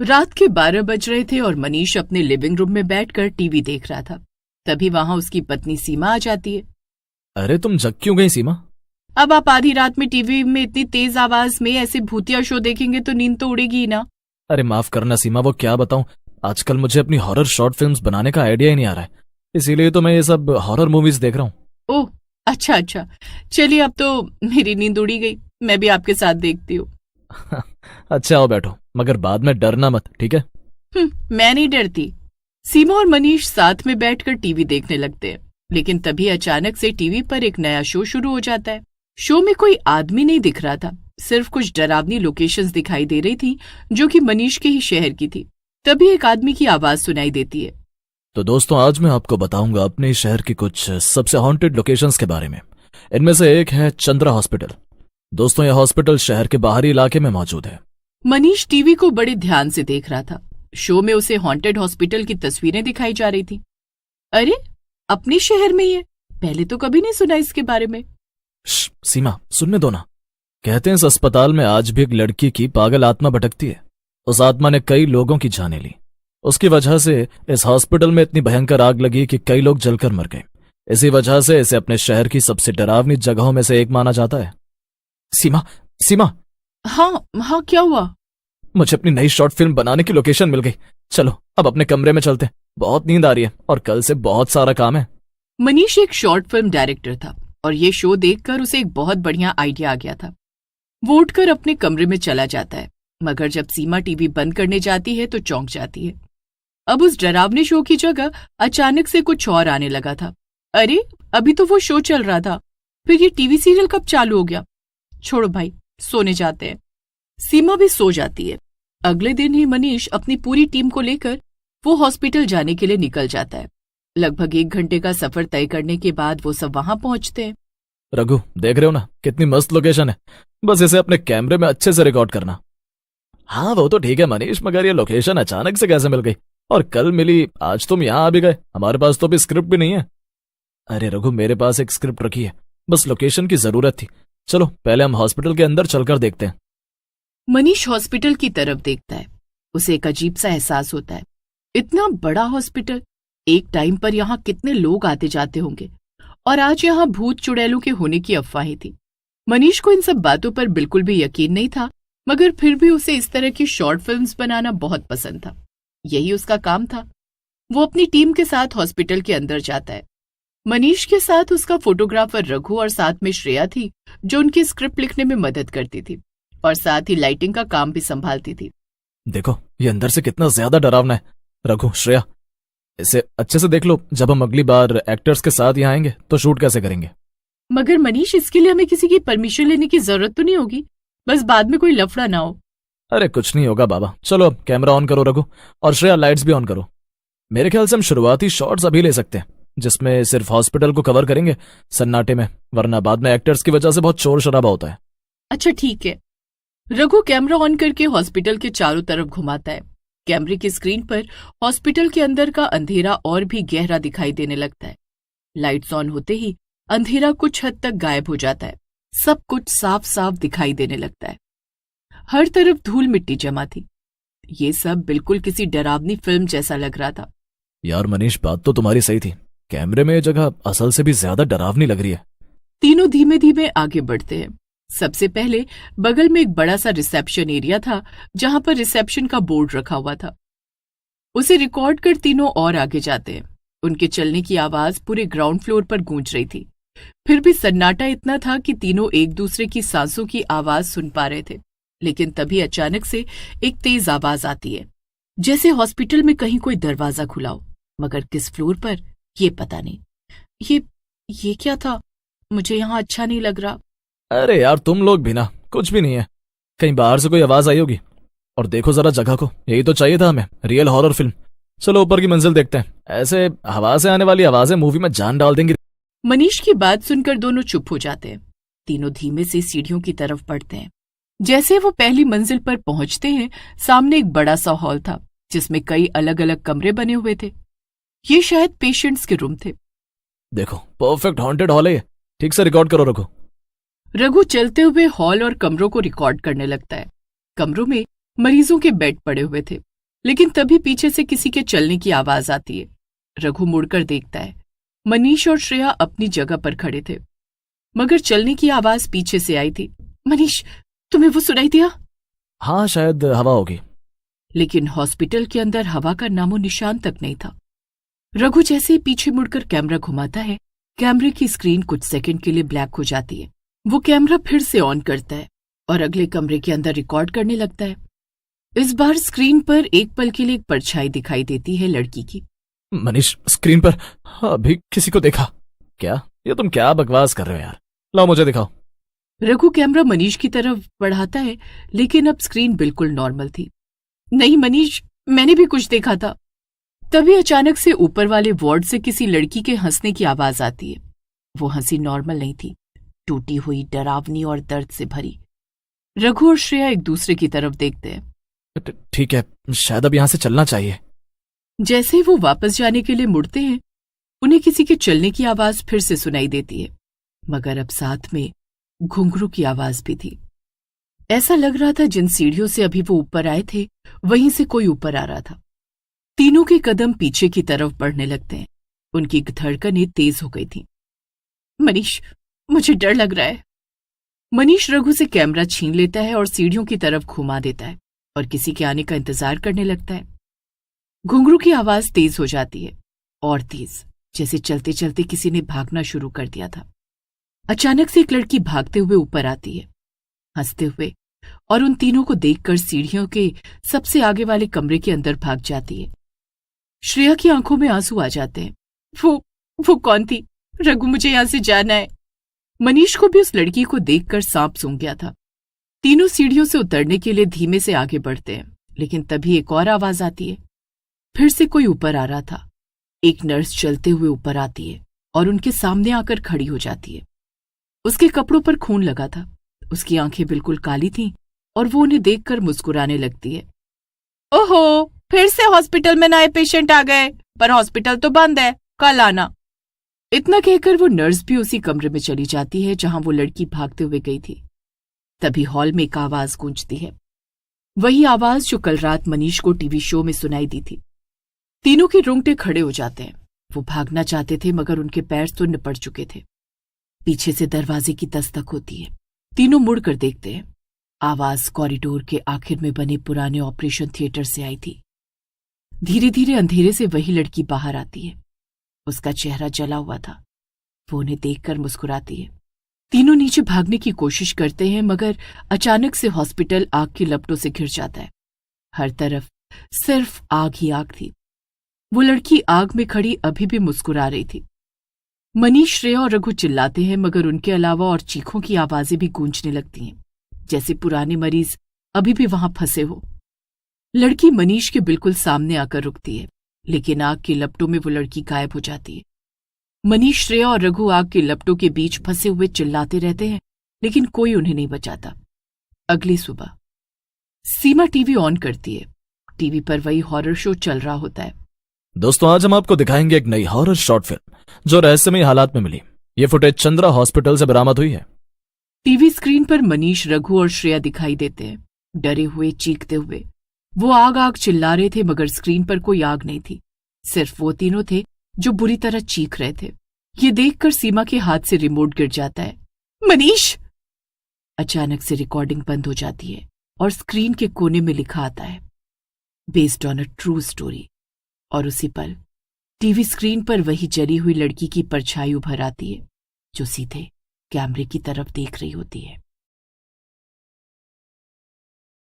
रात के 12 बज रहे थे और मनीष अपने लिविंग रूम में बैठकर टीवी देख रहा था। तभी वहां उसकी पत्नी सीमा आ जाती है। अरे तुम जग क्यों गई सीमा? अब आप आधी रात में टीवी में इतनी तेज आवाज में ऐसे भूतिया शो देखेंगे तो नींद तो उड़ेगी ही ना। अरे माफ करना सीमा, वो क्या बताऊं, आजकल मुझे अपनी हॉरर शॉर्ट फिल्म्स बनाने का आइडिया ही नहीं आ रहा है, इसीलिए तो मैं ये सब हॉरर मूवीज देख रहा हूँ। ओह अच्छा, चलिए अब तो मेरी नींद उड़ी गई, मैं भी आपके साथ देखती हूँ। अच्छा आओ बैठो, मगर बाद में डरना मत, ठीक है? मैं नहीं डरती। सीमा और मनीष साथ में बैठकर टीवी देखने लगते हैं, लेकिन तभी अचानक से टीवी पर एक नया शो शुरू हो जाता है। शो में कोई आदमी नहीं दिख रहा था, सिर्फ कुछ डरावनी लोकेशंस दिखाई दे रही थी जो कि मनीष के ही शहर की थी। तभी एक आदमी की आवाज सुनाई देती है। तो दोस्तों, आज मैं आपको बताऊंगा अपने शहर की कुछ सबसे हॉन्टेड लोकेशंस के बारे में। इनमें से एक है चंद्रा हॉस्पिटल। दोस्तों, यह हॉस्पिटल शहर के बाहरी इलाके में मौजूद है। मनीष टीवी को बड़े ध्यान से देख रहा था। शो में उसे हॉन्टेड हॉस्पिटल की तस्वीरें दिखाई जा रही थी। अरे, अपने शहर में ही है, पहले तो कभी नहीं सुना इसके बारे में। सीमा, सुनने दो ना। कहते हैं इस अस्पताल में आज भी एक लड़की की पागल आत्मा भटकती है। उस आत्मा ने कई लोगों की जानें ली। उसकी वजह से इस हॉस्पिटल में इतनी भयंकर आग लगी कि कई लोग जलकर मर गए। इसी वजह से इसे अपने शहर की सबसे डरावनी जगहों में से एक माना जाता है। सीमा। हाँ, क्या हुआ? मुझे अपनी नई शॉर्ट फिल्म बनाने की लोकेशन मिल गई। चलो अब अपने कमरे में चलते हैं, बहुत नींद आ रही है और कल से बहुत सारा काम है। मनीष एक शॉर्ट फिल्म डायरेक्टर था और ये शो देखकर उसे एक बहुत बढ़िया आइडिया आ गया था। वो उठकर अपने कमरे में चला जाता है, मगर जब सीमा टीवी बंद करने जाती है तो चौंक जाती है। अब उस डरावने शो की जगह अचानक से कुछ और आने लगा था। अरे, अभी तो वो शो चल रहा था, फिर ये टीवी सीरियल कब चालू हो गया? छोड़ो भाई, सोने जाते हैं। सीमा भी सो जाती है। अगले दिन ही मनीष अपनी पूरी टीम को लेकर वो हॉस्पिटल जाने के लिए निकल जाता है। लगभग 1 घंटे का सफर तय करने के बाद वो सब वहां पहुंचते हैं। रघु, देख रहे हो ना कितनी मस्त लोकेशन है, बस इसे अपने कैमरे में अच्छे से रिकॉर्ड करना। हाँ वो तो ठीक है मनीष, मगर ये लोकेशन अचानक से कैसे मिल गई? और कल मिली, आज तुम यहाँ आ भी गए। हमारे पास तो अभी स्क्रिप्ट भी नहीं है। अरे रघु, मेरे पास एक स्क्रिप्ट रखी है, बस लोकेशन की जरूरत थी। चलो पहले हम हॉस्पिटल के अंदर चलकर देखते हैं। मनीष हॉस्पिटल की तरफ देखता है। उसे एक अजीब सा एहसास होता है। इतना बड़ा हॉस्पिटल, एक टाइम पर यहाँ कितने लोग आते जाते होंगे, और आज यहाँ भूत चुड़ैलों के होने की अफवाहें थी। मनीष को इन सब बातों पर बिल्कुल भी यकीन नहीं था, मगर फिर भी उसे इस तरह की शॉर्ट फिल्म्स बनाना बहुत पसंद था। यही उसका काम था। वो अपनी टीम के साथ हॉस्पिटल के अंदर जाता है। मनीष के साथ उसका फोटोग्राफर रघु और साथ में श्रेया थी, जो उनकी स्क्रिप्ट लिखने में मदद करती थी और साथ ही लाइटिंग का काम भी संभालती थी। देखो ये अंदर से कितना ज्यादा डरावना है। रघु, श्रेया, इसे अच्छे से देख लो। जब हम अगली बार एक्टर्स के साथ यहाँ आएंगे तो शूट कैसे करेंगे? मगर मनीष, इसके लिए हमें किसी की परमिशन लेने की जरूरत तो नहीं होगी? बस बाद में कोई लफड़ा ना हो। अरे कुछ नहीं होगा बाबा। चलो अब कैमरा ऑन करो रघु, और श्रेया लाइट्स भी ऑन करो। मेरे ख्याल से हम शुरुआती शॉट्स अभी ले सकते हैं, जिसमें सिर्फ हॉस्पिटल को कवर करेंगे सन्नाटे में, वरना बाद में एक्टर्स की वजह से बहुत शोर शराबा होता है। अच्छा ठीक है। रघु कैमरा ऑन करके हॉस्पिटल के चारों तरफ घुमाता है। कैमरे की स्क्रीन पर हॉस्पिटल के अंदर का अंधेरा और भी गहरा दिखाई देने लगता है। लाइट्स ऑन होते ही अंधेरा कुछ हद तक गायब हो जाता है। सब कुछ साफ साफ दिखाई देने लगता है। हर तरफ धूल मिट्टी जमा थी। ये सब बिल्कुल किसी डरावनी फिल्म जैसा लग रहा था। यार मनीष, बात तो तुम्हारी सही थी, कैमरे में ये जगह असल से भी ज्यादा डरावनी लग रही है। तीनों धीमे धीमे आगे बढ़ते हैं। सबसे पहले बगल में एक बड़ा सा रिसेप्शन एरिया था, जहां पर रिसेप्शन का बोर्ड रखा हुआ था। उसे रिकॉर्ड कर तीनों और आगे जाते हैं। उनके चलने की आवाज पूरे ग्राउंड फ्लोर पर गूंज रही थी। फिर भी सन्नाटा इतना था कि तीनों एक दूसरे की सांसों की आवाज सुन पा रहे थे। लेकिन तभी अचानक से एक तेज आवाज आती है, जैसे हॉस्पिटल में कहीं कोई दरवाजा खुला हो, मगर किस फ्लोर पर ये पता नहीं। ये क्या था? मुझे यहाँ अच्छा नहीं लग रहा। अरे यार तुम लोग भी ना, कुछ भी नहीं है, कहीं बाहर से कोई आवाज आई होगी। और देखो जरा जगह को, यही तो चाहिए था हमें, रियल हॉरर फिल्म। चलो ऊपर की मंजिल देखते हैं, ऐसे हवा से आने वाली आवाजें मूवी में जान डाल देंगी। मनीष की बात सुनकर दोनों चुप हो जाते हैं। तीनों धीमे से सीढ़ियों की तरफ बढ़ते हैं। जैसे वो पहली मंजिल पर पहुंचते हैं, सामने एक बड़ा सा हॉल था, जिसमें कई अलग अलग कमरे बने हुए थे। ये शायद पेशेंट्स के रूम थे। देखो परफेक्ट हॉन्टेड हॉल है ये, ठीक से रिकॉर्ड करो रघु। रघु चलते हुए हॉल और कमरों को रिकॉर्ड करने लगता है। कमरों में मरीजों के बेड पड़े हुए थे। लेकिन तभी पीछे से किसी के चलने की आवाज आती है। रघु मुड़कर देखता है। मनीष और श्रेया अपनी जगह पर खड़े थे, मगर चलने की आवाज पीछे से आई थी। मनीष, तुम्हें वो सुनाई दिया? हाँ, शायद हवा होगी। लेकिन हॉस्पिटल के अंदर हवा का नामो निशान तक नहीं था। रघु जैसे ही पीछे मुड़कर कैमरा घुमाता है, कैमरे की स्क्रीन कुछ सेकंड के लिए ब्लैक हो जाती है। वो कैमरा फिर से ऑन करता है और अगले कमरे के अंदर रिकॉर्ड करने लगता है। इस बार स्क्रीन पर एक पल के लिए एक परछाई दिखाई देती है लड़की की। मनीष, स्क्रीन पर अभी किसी को देखा क्या? ये तुम क्या बकवास कर रहे हो यार, लाओ मुझे दिखाओ। रघु कैमरा मनीष की तरफ बढ़ाता है, लेकिन अब स्क्रीन बिल्कुल नॉर्मल थी। नहीं मनीष, मैंने भी कुछ देखा था। तभी अचानक से ऊपर वाले वार्ड से किसी लड़की के हंसने की आवाज आती है। वो हंसी नॉर्मल नहीं थी, टूटी हुई, डरावनी और दर्द से भरी। रघु और श्रेया एक दूसरे की तरफ देखते हैं। ठीक है, शायद अब यहां से चलना चाहिए। जैसे ही वो वापस जाने के लिए मुड़ते हैं, उन्हें किसी के चलने की आवाज फिर से सुनाई देती है, मगर अब साथ में घुंघरू की आवाज भी थी। ऐसा लग रहा था जिन सीढ़ियों से अभी वो ऊपर आए थे, वहीं से कोई ऊपर आ रहा था। तीनों के कदम पीछे की तरफ बढ़ने लगते हैं। उनकी धड़कनें तेज हो गई थीं। मनीष, मुझे डर लग रहा है। मनीष रघु से कैमरा छीन लेता है और सीढ़ियों की तरफ घुमा देता है और किसी के आने का इंतजार करने लगता है। घुंघरू की आवाज तेज हो जाती है, और तेज, जैसे चलते चलते किसी ने भागना शुरू कर दिया था। अचानक से एक लड़की भागते हुए ऊपर आती है, हंसते हुए, और उन तीनों को देखकर सीढ़ियों के सबसे आगे वाले कमरे के अंदर भाग जाती है। श्रेया की आंखों में आंसू आ जाते हैं। वो कौन थी? रघु, मुझे यहां से जाना है। मनीष को भी उस लड़की को देखकर सांप सूंघ गया था। तीनों सीढ़ियों से उतरने के लिए धीमे से आगे बढ़ते हैं, लेकिन तभी एक और आवाज आती है। फिर से कोई ऊपर आ रहा था। एक नर्स चलते हुए ऊपर आती है और उनके सामने आकर खड़ी हो जाती है। उसके कपड़ों पर खून लगा था, उसकी आंखें बिल्कुल काली थीं और वो उन्हें देखकर मुस्कुराने लगती है। ओहो, फिर से हॉस्पिटल में नए पेशेंट आ गए, पर हॉस्पिटल तो बंद है, कल आना। इतना कहकर वो नर्स भी उसी कमरे में चली जाती है जहां वो लड़की भागते हुए गई थी। तभी हॉल में एक आवाज गूंजती है, वही आवाज जो कल रात मनीष को टीवी शो में सुनाई दी थी। तीनों के रोंगटे खड़े हो जाते हैं। वो भागना चाहते थे, मगर उनके पैर सुन्न पड़ चुके थे। पीछे से दरवाजे की दस्तक होती है। तीनों मुड़कर देखते हैं। आवाज कॉरिडोर के आखिर में बने पुराने ऑपरेशन थिएटर से आई थी। धीरे धीरे अंधेरे से वही लड़की बाहर आती है। उसका चेहरा जला हुआ था। वो उन्हें देखकर मुस्कुराती है। तीनों नीचे भागने की कोशिश करते हैं, मगर अचानक से हॉस्पिटल आग की लपटों से घिर जाता है। हर तरफ सिर्फ आग ही आग थी। वो लड़की आग में खड़ी अभी भी मुस्कुरा रही थी। मनीष, श्रेया और रघु चिल्लाते हैं, मगर उनके अलावा और चीखों की आवाजें भी गूंजने लगती हैं, जैसे पुराने मरीज अभी भी वहां फंसे हो। लड़की मनीष के बिल्कुल सामने आकर रुकती है, लेकिन आग की लपटों में वो लड़की गायब हो जाती है। मनीष, श्रेया और रघु आग की लपटों के बीच फंसे हुए चिल्लाते रहते हैं, लेकिन कोई उन्हें नहीं बचाता। अगली सुबह सीमा टीवी ऑन करती है। टीवी पर वही हॉरर शो चल रहा होता है। दोस्तों, आज हम आपको दिखाएंगे एक नई हॉरर शॉर्ट फिल्म जो रहस्यमयी हालात में मिली। ये फुटेज चंद्रा हॉस्पिटल से बरामद हुई है। टीवी स्क्रीन पर मनीष, रघु और श्रेया दिखाई देते हैं, डरे हुए, चीखते हुए। वो आग आग चिल्ला रहे थे, मगर स्क्रीन पर कोई आग नहीं थी। सिर्फ वो तीनों थे जो बुरी तरह चीख रहे थे। ये देखकर सीमा के हाथ से रिमोट गिर जाता है। मनीष! अचानक से रिकॉर्डिंग बंद हो जाती है और स्क्रीन के कोने में लिखा आता है, based on a true story. और उसी पल टीवी स्क्रीन पर वही जली हुई लड़की की परछाई उभर आती है, जो सीधे कैमरे की तरफ देख रही होती है।